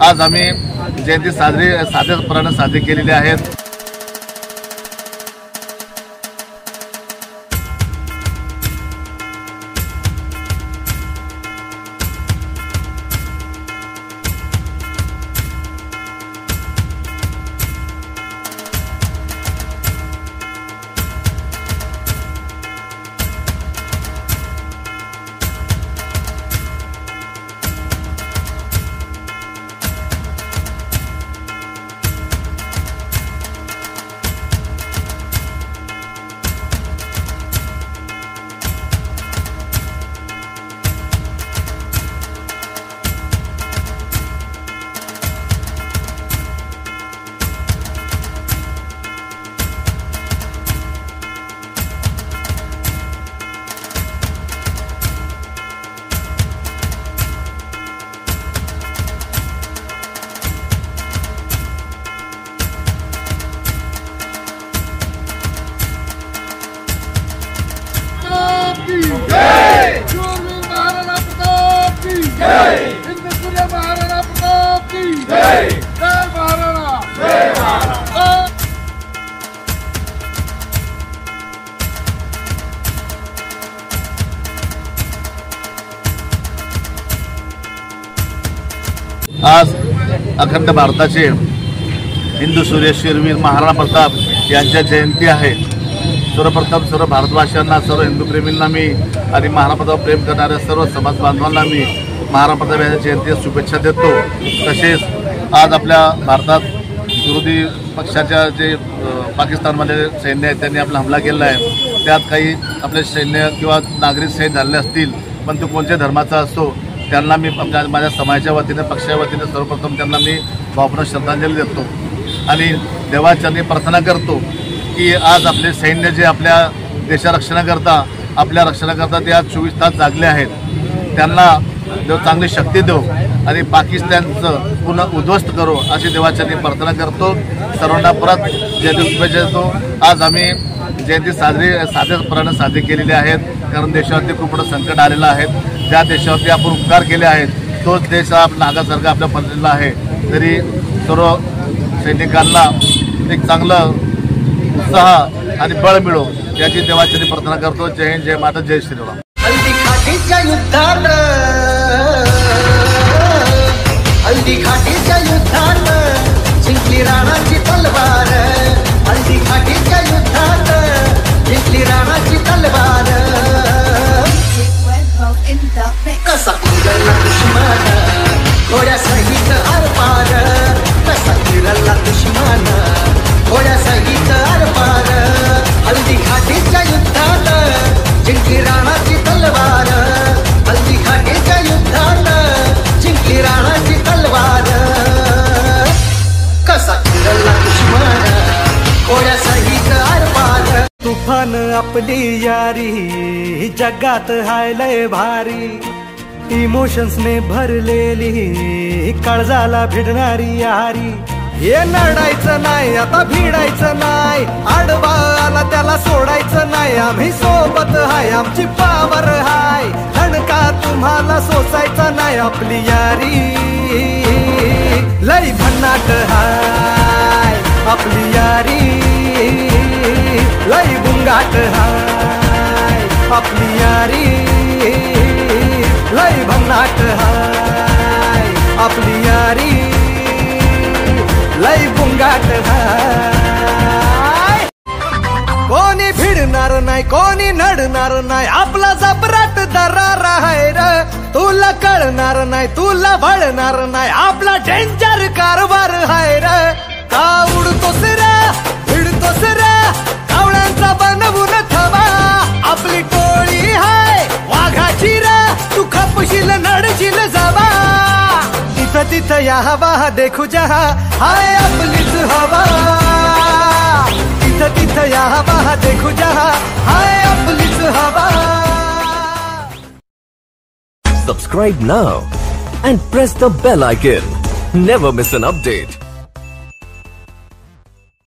आज आम्ही जयंती साधेपणाने साजरी केलेली आहेत। आज अखंड भारताचे हिंदू सूर्य शूरवीर महाराणा प्रताप यांच्या जयंती आहे। सर्वप्रथम सर्व भारतवासियांना, सर्व हिंदू प्रेमींना मी आणि महाराणा प्रताप प्रेम करणाऱ्या सर्व समाज बांधवांना मी महाराणा प्रताप यांच्या जयंतीच्या शुभेच्छा देतो। तसेच आज आपल्या भारतात विरोधी पक्षाच्या जे पाकिस्तानमध्ये सैन्य आहे त्यांनी आपला हमला केला आहे, त्यात काही आपले सैन्य किंवा नागरिक शहीद झाले असतील, पण तो कोणत्या धर्माचा असो त्यांना मी माझ्या समाजाच्या वतीने, पक्षाच्या वतीने सर्वप्रथम त्यांना मी भावपूर्ण श्रद्धांजली देतो आणि देवाचरणी प्रार्थना करतो की आज आपले सैन्य जे आपल्या देशरक्षणाकरता, आपल्या रक्षणाकरता ते आज 24 तास जागले आहेत, त्यांना देव चांगली शक्ती देव आणि पाकिस्तानचं पुन्हा उद्ध्वस्त करो अशी देवाचरणी प्रार्थना करतो। सर्वांना परत जयंती शुभेच्छा देतो। आज आम्ही जयंती साधेपणाने साजरी केलेली आहेत, कारण देशावरती खूप मोठं संकट आलेलं आहे। ज्या देशावरती आपण उपकार केले आहेत तोच देश हा नागासारखा आपल्या पडलेला आहे। तरी सर्व सैनिकांना एक चांगलं उत्साह आणि बळ मिळो याची देवाची प्रार्थना करतो। जय हिंद, जय माता, जय श्रीराम। हल्दी घाटीच्या युद्धात जिंकली राणाची तलवार, हल्दी घाटीच्या युद्धात जिंकली राणाची तलवार। कसा किरला दुश्मन घोड्या सहित आरपार, कसा किरला दुश्मन घोड्या सहित आरपार। हल्दी घाटीच्या युद्धात जिंकली राणाची तलवार, हल्दी घाटीच्या युद्धात जिंकली राणाची तलवार। कसा किरला दुश्मन घोड्या सहित आरपार। तुफान आपली यारी जगात हाय लय भारी, इमोशन्स ने भरलेली काळजाला भिडणारी यारी। हे नडायचं नाही, आता भिडायचं नाही, आडवा आला त्याला सोडायचं नाही। आम्ही सोबत हाय, आमची पावर हाय, हणका तुम्हाला सोसायचा नाही। आपली यारी लय भन्नाट हाय, आपली यारी लय बुंगाट हाय, आपली यारी लय भन्नाट हाय, आपली यारी लय बुंगाट हाय। कोणी भिडणार नाही, कोणी नडणार नाही, आपला जबराट दरार हाय र। तुला कळणार नाही, तुला वळणार नाही, आपला डेंजर कारभार हाय र। का उडतोस रे, भिडतोस रे, कावळ्यांचा बनवून ठेवा, आपली टोळी हाय वाघाची रे। तू खपशील नडशील जावा, तिथं तिथं या हवा देखू जहा हाय आपलीच हवा, तिथं तिथं या हवा देखू जहा हाय आपलीच हवा। Subscribe now and press the bell icon. Never miss an update.